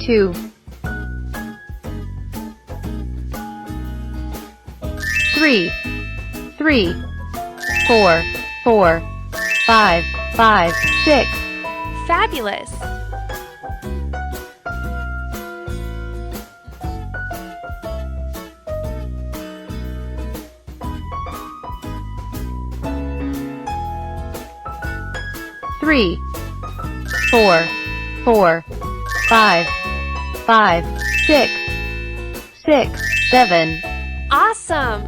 2, 3, 4, 5, 6. Fabulous! Three, 4, 5, 6, 7. Awesome!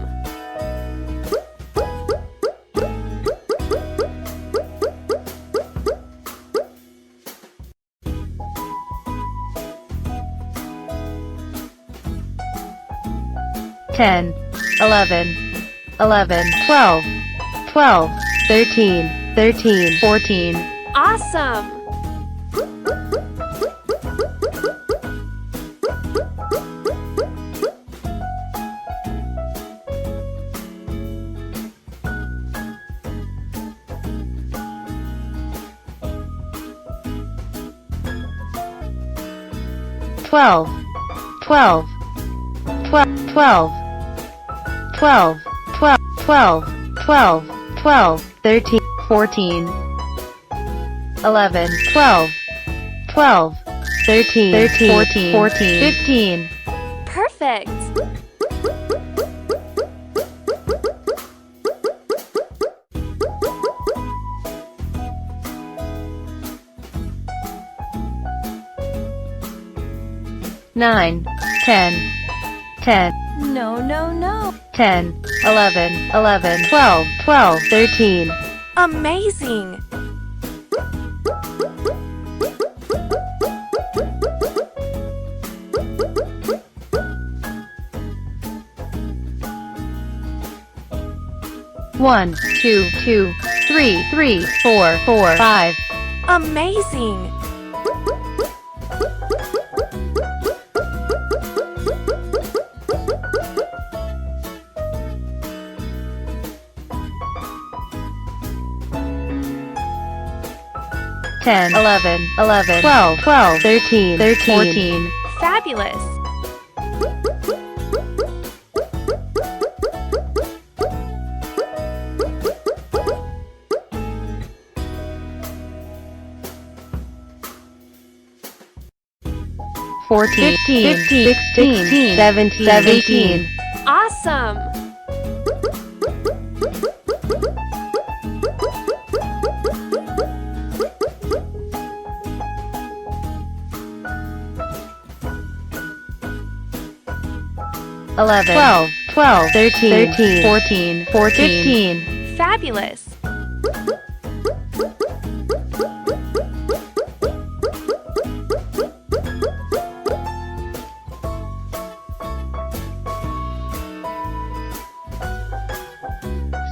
Ten, 11, 12, 13, 14. Awesome! 12, 13, 14. 11, 12, 13, 14, 15. Perfect! Nine, 10, No, no, no! 10, 11, 12, 13. Amazing! One, two, 3, 4, 5. Amazing! Ten, 11, 12, 13, 14. Fabulous! Fourteen, 15, 16, 17, 18. Awesome! Eleven, 12, 13, 14, 15. Fabulous!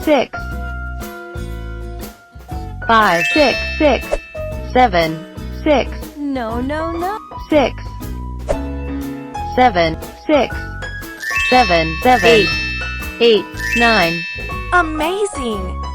Six, 5, 6, 7, 6, No, no, no! 6, 7, 6, 7, 8, 9. Amazing!